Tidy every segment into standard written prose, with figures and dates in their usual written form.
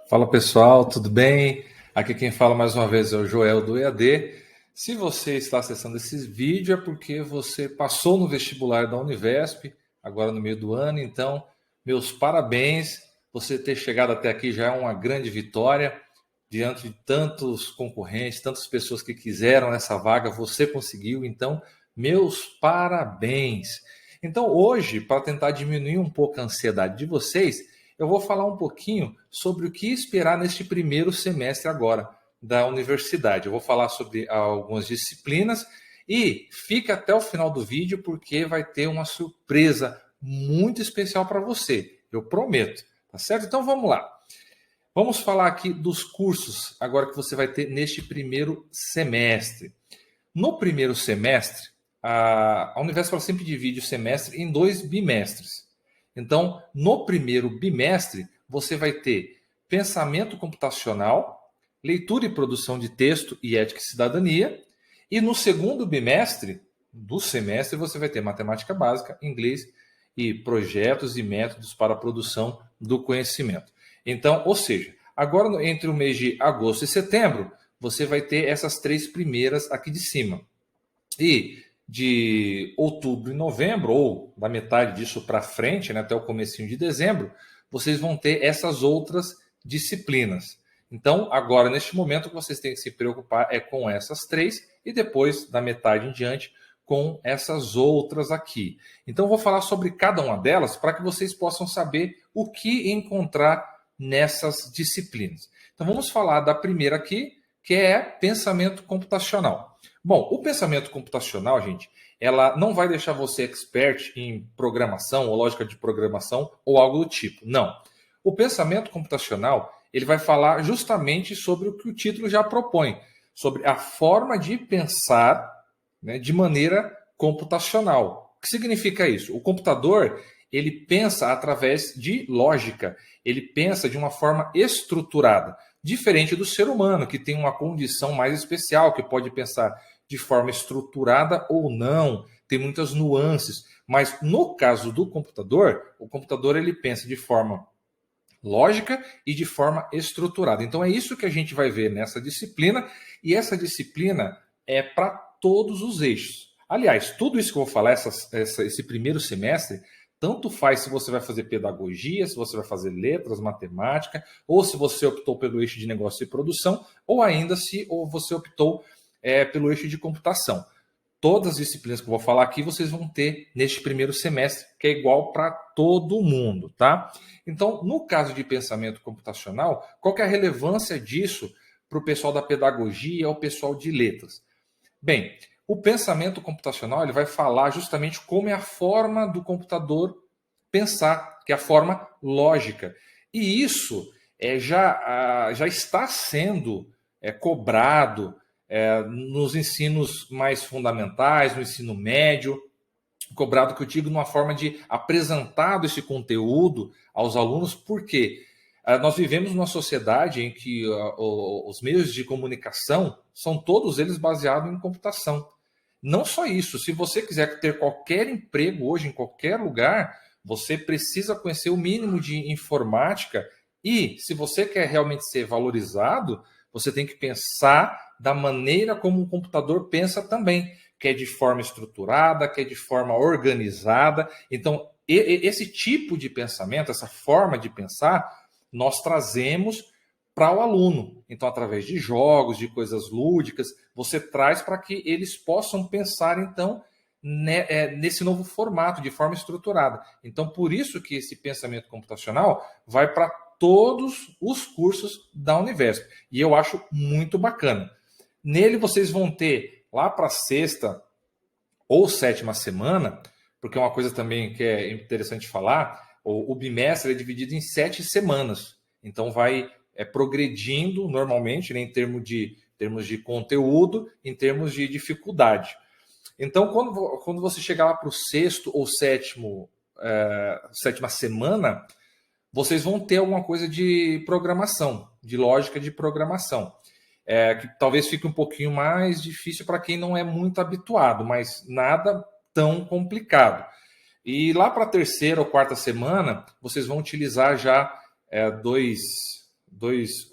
Fala pessoal, tudo bem? Aqui quem fala mais uma vez é o Joel do EAD. Se você está acessando esse vídeo é porque você passou no vestibular da Univesp, agora no meio do ano, então meus parabéns. Você ter chegado até aqui já é uma grande vitória. Diante de tantos concorrentes, tantas pessoas que quiseram essa vaga, você conseguiu, então meus parabéns. Então hoje, para tentar diminuir um pouco a ansiedade de vocês, eu vou falar um pouquinho sobre o que esperar neste primeiro semestre agora da universidade. Eu vou falar sobre algumas disciplinas e fica até o final do vídeo porque vai ter uma surpresa muito especial para você. Eu prometo, tá certo? Então vamos lá. Vamos falar aqui dos cursos agora que você vai ter neste primeiro semestre. No primeiro semestre, a Univesp sempre divide o semestre em 2 bimestres. Então, no primeiro bimestre, você vai ter pensamento computacional, leitura e produção de texto e ética e cidadania. E no segundo bimestre do semestre, você vai ter matemática básica, inglês e projetos e métodos para a produção do conhecimento. Então, ou seja, agora entre o mês de agosto e setembro, você vai ter essas 3 primeiras aqui de cima. E de outubro e novembro, ou da metade disso para frente, né, até o comecinho de dezembro, vocês vão ter essas outras disciplinas. Então, agora, neste momento, o que vocês têm que se preocupar é com essas 3 e depois, da metade em diante, com essas outras aqui. Então, eu vou falar sobre cada uma delas para que vocês possam saber o que encontrar nessas disciplinas. Então, vamos falar da primeira aqui, que é pensamento computacional. Bom, o pensamento computacional, gente, ela não vai deixar você expert em programação ou lógica de programação ou algo do tipo. Não. O pensamento computacional, ele vai falar justamente sobre o que o título já propõe, sobre a forma de pensar, né, de maneira computacional. O que significa isso? O computador, ele pensa através de lógica, ele pensa de uma forma estruturada, diferente do ser humano, que tem uma condição mais especial, que pode pensar de forma estruturada ou não, tem muitas nuances. Mas no caso do computador, o computador ele pensa de forma lógica e de forma estruturada. Então é isso que a gente vai ver nessa disciplina, e essa disciplina é para todos os eixos. Aliás, tudo isso que eu vou falar esse primeiro semestre, tanto faz se você vai fazer pedagogia, se você vai fazer letras, matemática, ou se você optou pelo eixo de negócio e produção, ou ainda se você optou pelo eixo de computação. Todas as disciplinas que eu vou falar aqui vocês vão ter neste primeiro semestre, que é igual para todo mundo, tá? Então, no caso de pensamento computacional, qual que é a relevância disso para o pessoal da pedagogia ou pessoal de letras? Bem, o pensamento computacional ele vai falar justamente como é a forma do computador pensar, que é a forma lógica. E isso já está sendo cobrado nos ensinos mais fundamentais, no ensino médio, cobrado que eu digo numa forma de apresentado esse conteúdo aos alunos, porque nós vivemos numa sociedade em que os meios de comunicação são todos eles baseados em computação. Não só isso, se você quiser ter qualquer emprego hoje em qualquer lugar, você precisa conhecer o mínimo de informática e, se você quer realmente ser valorizado, você tem que pensar da maneira como um computador pensa também, que é de forma estruturada, que é de forma organizada. Então, esse tipo de pensamento, essa forma de pensar, nós trazemos para o aluno. Então, através de jogos, de coisas lúdicas, você traz para que eles possam pensar, então, nesse novo formato, de forma estruturada. Então, por isso que esse pensamento computacional vai para todos os cursos da Univesp. E eu acho muito bacana. Nele vocês vão ter, lá para a sexta ou sétima semana, porque é uma coisa também que é interessante falar, o bimestre é dividido em 7 semanas. Então vai progredindo normalmente, né, em termos de conteúdo, em termos de dificuldade. Então, quando você chegar lá para o sexto ou sétima semana, vocês vão ter alguma coisa de programação, de lógica de programação. Que talvez fique um pouquinho mais difícil para quem não é muito habituado, mas nada tão complicado. E lá para a terceira ou quarta semana, vocês vão utilizar já dois dois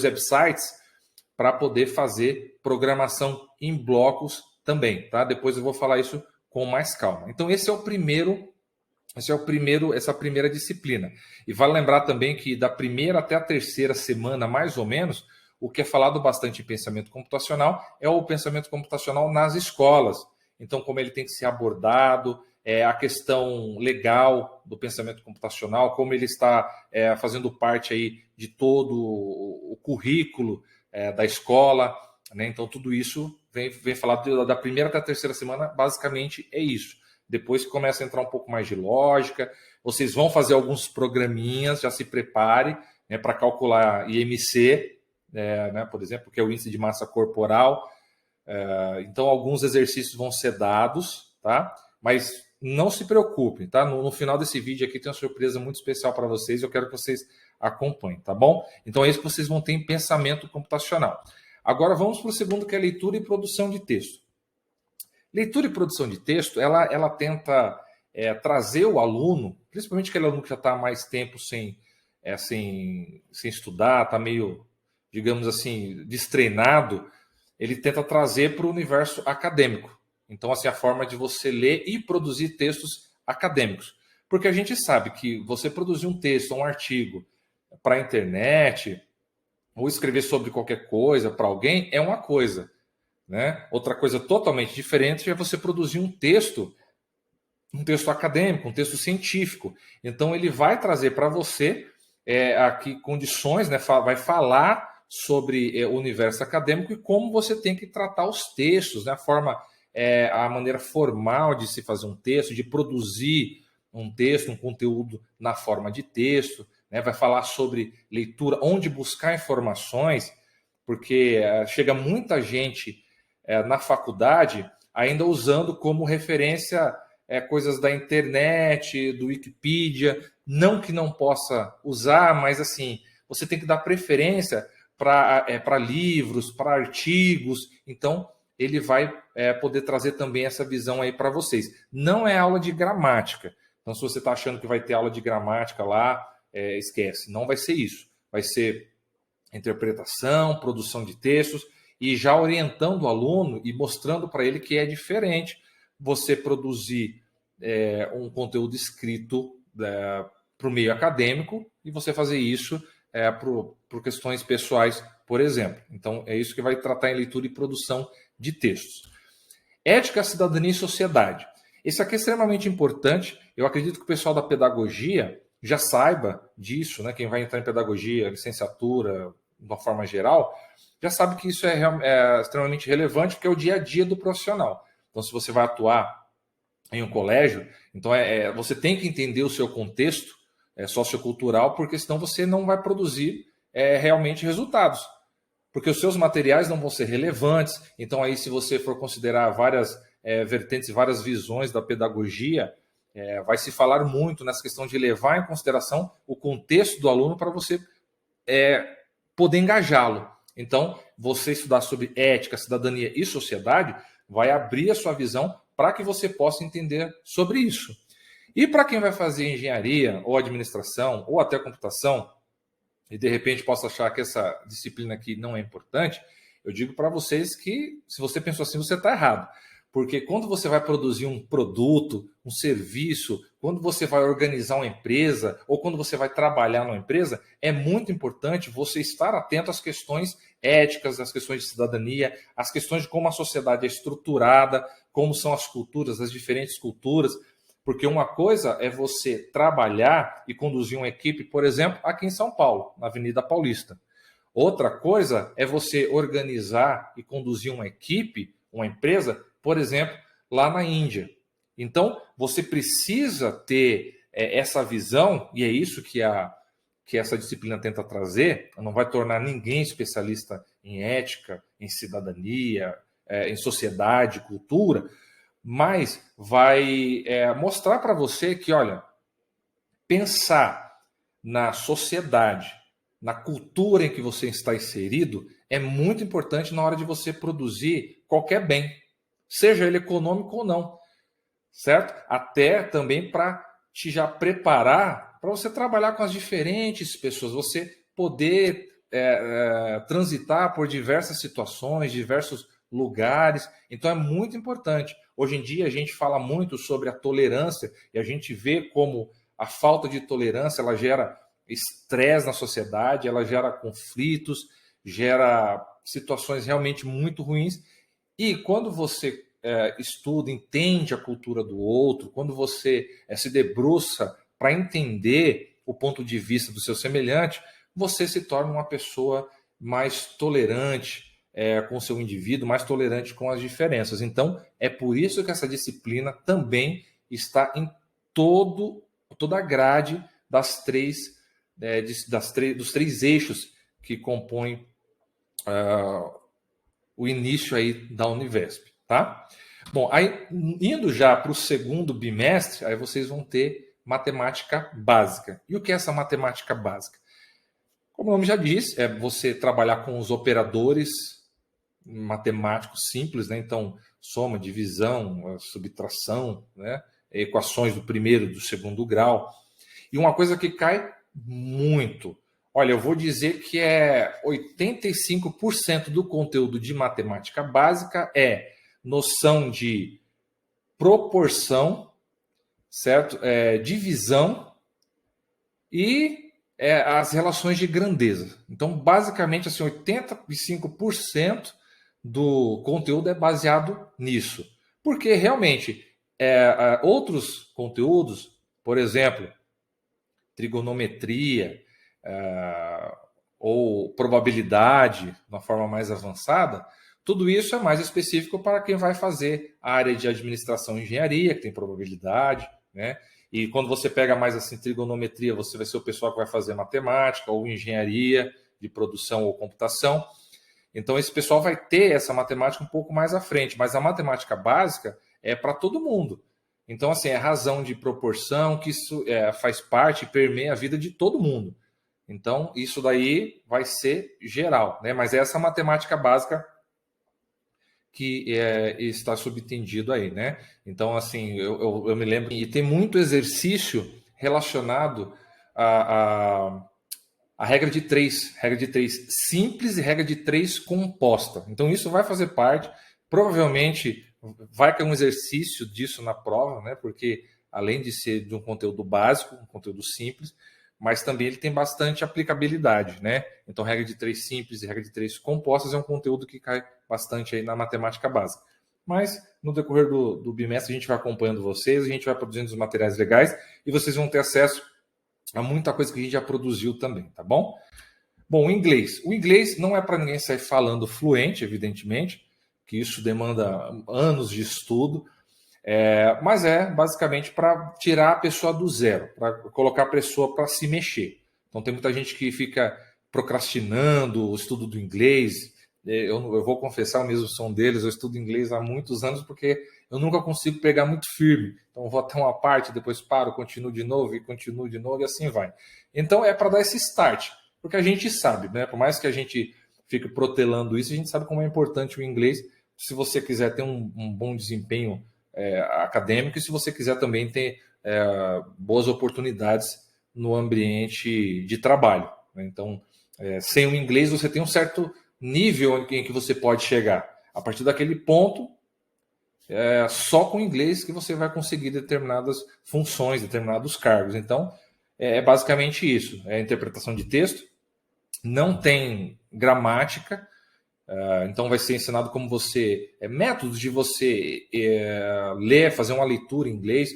websites para poder fazer programação em blocos também, tá? Depois eu vou falar isso com mais calma. Então essa primeira disciplina. E vale lembrar também que da primeira até a terceira semana, mais ou menos, o que é falado bastante em pensamento computacional é o pensamento computacional nas escolas. Então, como ele tem que ser abordado, a questão legal do pensamento computacional, como ele está fazendo parte aí de todo o currículo da escola, né? Então, tudo isso vem falado da primeira até a terceira semana, basicamente é isso. Depois começa a entrar um pouco mais de lógica, vocês vão fazer alguns programinhas, já se prepare, né, para calcular IMC, né, por exemplo, que é o índice de massa corporal. Então, alguns exercícios vão ser dados, tá? Mas não se preocupem, tá? No final desse vídeo aqui tem uma surpresa muito especial para vocês, eu quero que vocês acompanhem, tá bom? Então, é isso que vocês vão ter em pensamento computacional. Agora, vamos para o segundo, que é leitura e produção de texto. Leitura e produção de texto, ela tenta trazer o aluno, principalmente aquele aluno que já está há mais tempo sem estudar, está meio, digamos assim, destreinado, ele tenta trazer para o universo acadêmico. Então, assim, a forma de você ler e produzir textos acadêmicos. Porque a gente sabe que você produzir um texto, um artigo para a internet, ou escrever sobre qualquer coisa para alguém, é uma coisa. Né? Outra coisa totalmente diferente é você produzir um texto acadêmico, um texto científico. Então, ele vai trazer para você aqui condições, né? Vai falar sobre o universo acadêmico e como você tem que tratar os textos, né? A maneira formal de se fazer um texto, de produzir um texto, um conteúdo na forma de texto, né? Vai falar sobre leitura, onde buscar informações, porque chega muita gente na faculdade, ainda usando como referência coisas da internet, do Wikipedia, não que não possa usar, mas assim, você tem que dar preferência para livros, para artigos, então ele vai poder trazer também essa visão aí para vocês. Não é aula de gramática, então se você está achando que vai ter aula de gramática lá, esquece, não vai ser isso, vai ser interpretação, produção de textos, e já orientando o aluno e mostrando para ele que é diferente você produzir um conteúdo escrito para o meio acadêmico e você fazer isso por questões pessoais, por exemplo. Então, é isso que vai tratar em leitura e produção de textos. Ética, cidadania e sociedade. Esse aqui é extremamente importante. Eu acredito que o pessoal da pedagogia já saiba disso, né? Quem vai entrar em pedagogia, licenciatura, de uma forma geral, já sabe que isso é extremamente relevante, porque é o dia a dia do profissional. Então, se você vai atuar em um colégio, então você tem que entender o seu contexto sociocultural, porque senão você não vai produzir realmente resultados. Porque os seus materiais não vão ser relevantes. Então, aí, se você for considerar várias vertentes, várias visões da pedagogia, vai se falar muito nessa questão de levar em consideração o contexto do aluno para você poder engajá-lo. Então, você estudar sobre ética, cidadania e sociedade vai abrir a sua visão para que você possa entender sobre isso. E para quem vai fazer engenharia, ou administração, ou até computação, e de repente possa achar que essa disciplina aqui não é importante, eu digo para vocês que, se você pensou assim, você está errado. Porque quando você vai produzir um produto, um serviço, quando você vai organizar uma empresa ou quando você vai trabalhar numa empresa, é muito importante você estar atento às questões éticas, às questões de cidadania, às questões de como a sociedade é estruturada, como são as culturas, as diferentes culturas. Porque uma coisa é você trabalhar e conduzir uma equipe, por exemplo, aqui em São Paulo, na Avenida Paulista. Outra coisa é você organizar e conduzir uma equipe, uma empresa, por exemplo, lá na Índia. Então, você precisa ter essa visão, e é isso que essa disciplina tenta trazer. Não vai tornar ninguém especialista em ética, em cidadania, em sociedade, cultura, mas vai mostrar para você que, olha, pensar na sociedade, na cultura em que você está inserido, é muito importante na hora de você produzir qualquer bem, seja ele econômico ou não, certo? Até também para te já preparar para você trabalhar com as diferentes pessoas, você poder transitar por diversas situações, diversos lugares. Então é muito importante. Hoje em dia a gente fala muito sobre a tolerância e a gente vê como a falta de tolerância ela gera estresse na sociedade, ela gera conflitos, gera situações realmente muito ruins. E quando você estuda, entende a cultura do outro, quando você se debruça para entender o ponto de vista do seu semelhante, você se torna uma pessoa mais tolerante com o seu indivíduo, mais tolerante com as diferenças. Então, é por isso que essa disciplina também está em toda a grade dos três eixos que compõem o início aí da Univesp, tá? Bom, aí indo já para o segundo bimestre, aí vocês vão ter matemática básica. E o que é essa matemática básica? Como o nome já diz, é você trabalhar com os operadores matemáticos simples, né? Então, soma, divisão, subtração, né? Equações do primeiro e do segundo grau. E uma coisa que cai muito, olha, eu vou dizer que 85% do conteúdo de matemática básica é noção de proporção, certo? Divisão e as relações de grandeza. Então, basicamente, assim, 85% do conteúdo é baseado nisso. Porque, realmente, outros conteúdos, por exemplo, trigonometria ou probabilidade, de uma forma mais avançada, tudo isso é mais específico para quem vai fazer a área de administração e engenharia, que tem probabilidade, né? E quando você pega mais assim trigonometria, você vai ser o pessoal que vai fazer matemática ou engenharia de produção ou computação. Então esse pessoal vai ter essa matemática um pouco mais à frente, mas a matemática básica é para todo mundo. Então assim, é razão de proporção que isso faz parte e permeia a vida de todo mundo. Então isso daí vai ser geral, né? Mas é essa matemática básica que está subtendido aí, né? Então, assim, eu me lembro, e tem muito exercício relacionado à regra de três simples e regra de três composta. Então, isso vai fazer parte, provavelmente vai ter um exercício disso na prova, né? Porque além de ser de um conteúdo básico, um conteúdo simples, mas também ele tem bastante aplicabilidade, né? Então, regra de três simples e regra de três compostas é um conteúdo que cai bastante aí na matemática básica. Mas no decorrer do bimestre a gente vai acompanhando vocês, a gente vai produzindo os materiais legais e vocês vão ter acesso a muita coisa que a gente já produziu também, tá bom? Bom, o inglês. O inglês não é para ninguém sair falando fluente, evidentemente, que isso demanda anos de estudo, mas é basicamente para tirar a pessoa do zero, para colocar a pessoa para se mexer. Então tem muita gente que fica procrastinando o estudo do inglês. Eu vou confessar, o mesmo som deles, eu estudo inglês há muitos anos porque eu nunca consigo pegar muito firme. Então eu vou até uma parte, depois paro, continuo de novo e assim vai. Então é para dar esse start, porque a gente sabe, né? Por mais que a gente fique protelando isso, a gente sabe como é importante o inglês se você quiser ter um bom desempenho acadêmico e se você quiser também ter boas oportunidades no ambiente de trabalho, né? Então, sem o inglês você tem um certo nível em que você pode chegar. A partir daquele ponto, só com o inglês que você vai conseguir determinadas funções, determinados cargos. Então, é basicamente isso. É interpretação de texto, não tem gramática, então vai ser ensinado como você... métodos de você ler, fazer uma leitura em inglês,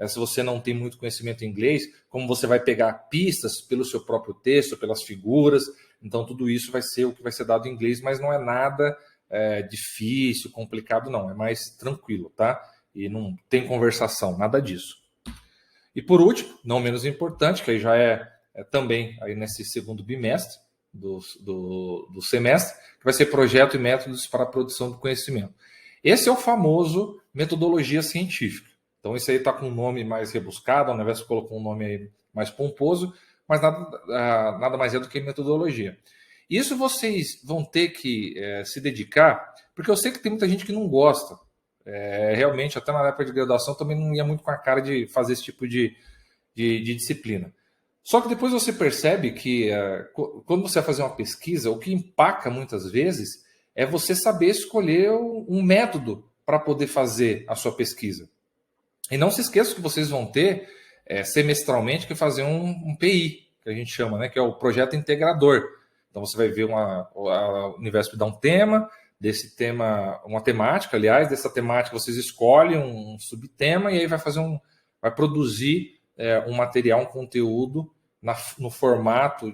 se você não tem muito conhecimento em inglês, como você vai pegar pistas pelo seu próprio texto, pelas figuras. Então tudo isso vai ser o que vai ser dado em inglês, mas não é nada difícil, complicado, não. É mais tranquilo, tá? E não tem conversação, nada disso. E por último, não menos importante, que aí já é também aí nesse segundo bimestre do semestre, que vai ser projeto e métodos para a produção do conhecimento. Esse é o famoso metodologia científica. Então, isso aí está com um nome mais rebuscado, ao invés de colocar um nome aí mais pomposo, mas nada mais é do que metodologia. Isso vocês vão ter que se dedicar, porque eu sei que tem muita gente que não gosta. Realmente, até na época de graduação, também não ia muito com a cara de fazer esse tipo de disciplina. Só que depois você percebe que quando você vai fazer uma pesquisa, o que empaca muitas vezes é você saber escolher um método para poder fazer a sua pesquisa. E não se esqueça que vocês vão ter semestralmente que fazer um PI, que a gente chama, né, que é o projeto integrador. Então você vai ver a Univesp dá um tema, desse tema, uma temática, aliás, dessa temática vocês escolhem um subtema e aí vai produzir um material, um conteúdo no formato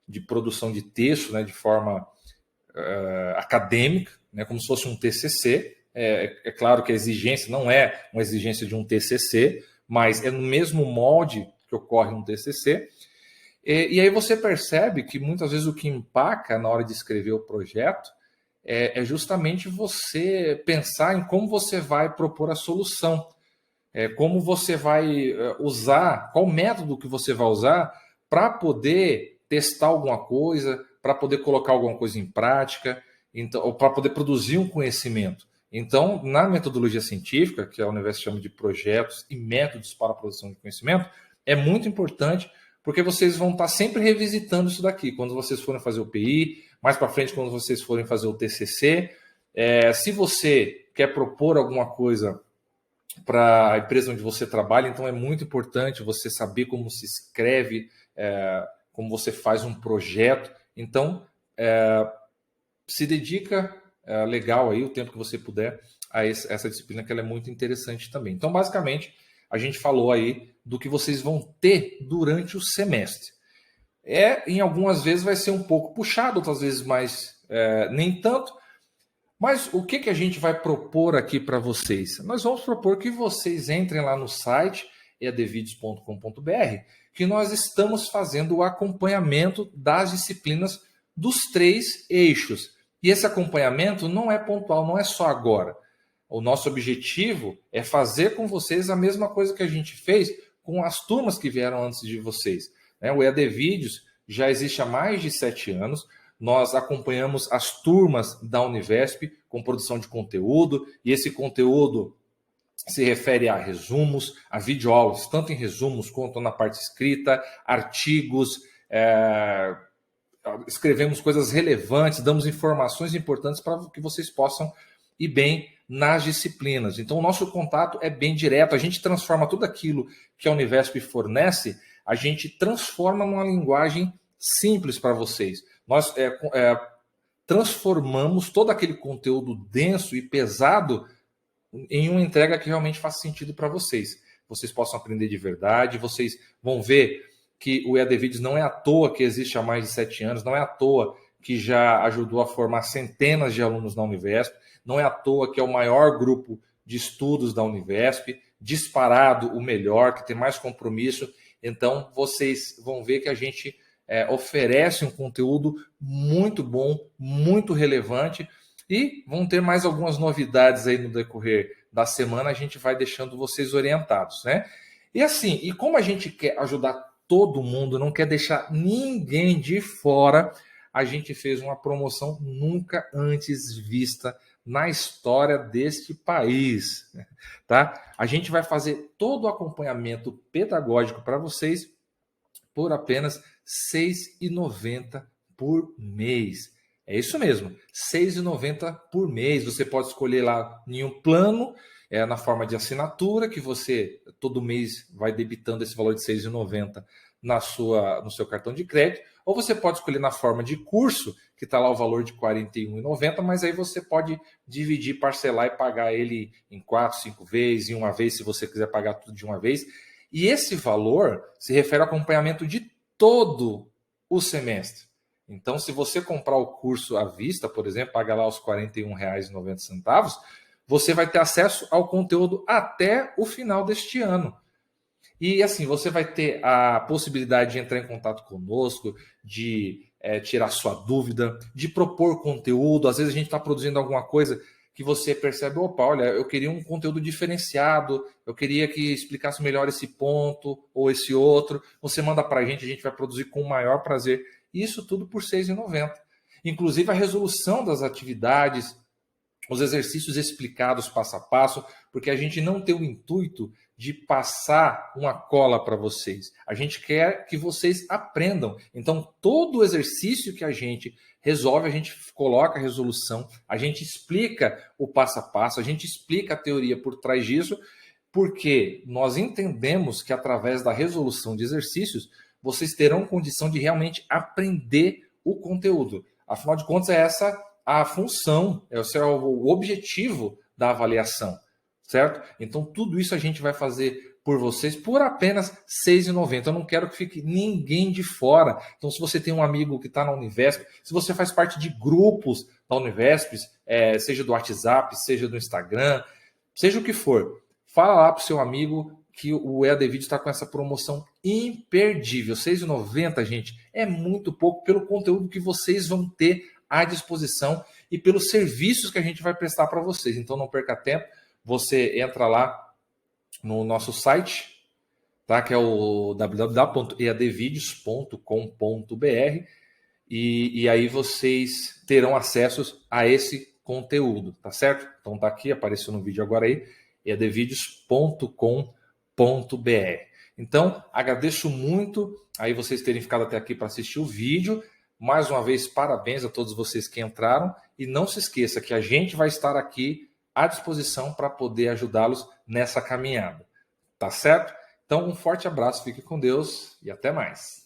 de produção de texto, né, de forma acadêmica, né, como se fosse um TCC. É claro que a exigência não é uma exigência de um TCC, mas é no mesmo molde que ocorre um TCC. E aí você percebe que muitas vezes o que empaca na hora de escrever o projeto é justamente você pensar em como você vai propor a solução, como você vai usar, qual método que você vai usar para poder testar alguma coisa, para poder colocar alguma coisa em prática, então, ou para poder produzir um conhecimento. Então, na metodologia científica, que a Univesp chama de projetos e métodos para a produção de conhecimento, é muito importante porque vocês vão estar sempre revisitando isso daqui. Quando vocês forem fazer o PI, mais para frente, quando vocês forem fazer o TCC, se você quer propor alguma coisa para a empresa onde você trabalha, então é muito importante você saber como se escreve, como você faz um projeto. Então, se dedica legal aí o tempo que você puder a essa disciplina, que ela é muito interessante também. Então, basicamente, a gente falou aí do que vocês vão ter durante o semestre. Em algumas vezes vai ser um pouco puxado, outras vezes mais nem tanto. Mas o que a gente vai propor aqui para vocês? Nós vamos propor que vocês entrem lá no site eadvideos.com.br, que nós estamos fazendo o acompanhamento das disciplinas dos 3 eixos. E esse acompanhamento não é pontual, não é só agora. O nosso objetivo é fazer com vocês a mesma coisa que a gente fez com as turmas que vieram antes de vocês. O EAD Vídeos já existe há mais de 7 anos. Nós acompanhamos as turmas da Univesp com produção de conteúdo, e esse conteúdo se refere a resumos, a videoaulas, tanto em resumos quanto na parte escrita, artigos, escrevemos coisas relevantes, damos informações importantes para que vocês possam ir bem nas disciplinas. Então, o nosso contato é bem direto, a gente transforma tudo aquilo que a Univesp fornece, a gente transforma numa linguagem simples para vocês. Nós transformamos todo aquele conteúdo denso e pesado em uma entrega que realmente faça sentido para vocês. Vocês possam aprender de verdade, vocês vão ver que o EAD Vídeos não é à toa que existe há mais de 7 anos, não é à toa que já ajudou a formar centenas de alunos na Univesp, não é à toa que é o maior grupo de estudos da Univesp, disparado o melhor, que tem mais compromisso. Então, vocês vão ver que a gente oferece um conteúdo muito bom, muito relevante, e vão ter mais algumas novidades aí no decorrer da semana, a gente vai deixando vocês orientados, né? E assim, e como a gente quer ajudar todo mundo, não quer deixar ninguém de fora, a gente fez uma promoção nunca antes vista na história deste país, tá? A gente vai fazer todo o acompanhamento pedagógico para vocês por apenas R$ 6,90 por mês. É isso mesmo, R$ 6,90 por mês. Você pode escolher lá em um plano, na forma de assinatura, que você todo mês vai debitando esse valor de R$ 6,90 no seu cartão de crédito, ou você pode escolher na forma de curso, que está lá o valor de R$ 41,90, mas aí você pode dividir, parcelar e pagar ele em 4, 5 vezes, em uma vez, se você quiser pagar tudo de uma vez. E esse valor se refere ao acompanhamento de todo o semestre. Então, se você comprar o curso à vista, por exemplo, paga lá os R$ 41,90, você vai ter acesso ao conteúdo até o final deste ano. E assim, você vai ter a possibilidade de entrar em contato conosco, de tirar sua dúvida, de propor conteúdo. Às vezes a gente está produzindo alguma coisa que você percebe, opa, olha, eu queria um conteúdo diferenciado, eu queria que explicasse melhor esse ponto ou esse outro. Você manda para a gente vai produzir com o maior prazer. Isso tudo por R$ 6,90. Inclusive a resolução das atividades, os exercícios explicados passo a passo, porque a gente não tem o intuito de passar uma cola para vocês. A gente quer que vocês aprendam. Então, todo o exercício que a gente resolve, a gente coloca a resolução, a gente explica o passo a passo, a gente explica a teoria por trás disso, porque nós entendemos que através da resolução de exercícios, vocês terão condição de realmente aprender o conteúdo. Afinal de contas, é essa a função, esse é o objetivo da avaliação, certo? Então, tudo isso a gente vai fazer por vocês por apenas R$ 6,90. Eu não quero que fique ninguém de fora. Então, se você tem um amigo que está na Univesp, se você faz parte de grupos da Univesp, seja do WhatsApp, seja do Instagram, seja o que for, fala lá para o seu amigo que o EAD Vídeo está com essa promoção imperdível. R$ 6,90, gente, é muito pouco pelo conteúdo que vocês vão ter à disposição e pelos serviços que a gente vai prestar para vocês. Então não perca tempo, você entra lá no nosso site, tá? Que é o www.eadvideos.com.br e aí vocês terão acesso a esse conteúdo, tá certo? Então tá aqui, apareceu no vídeo agora aí, eadvideos.com.br. Então, agradeço muito aí vocês terem ficado até aqui para assistir o vídeo. Mais uma vez, parabéns a todos vocês que entraram. E não se esqueça que a gente vai estar aqui à disposição para poder ajudá-los nessa caminhada. Tá certo? Então, um forte abraço, fique com Deus e até mais.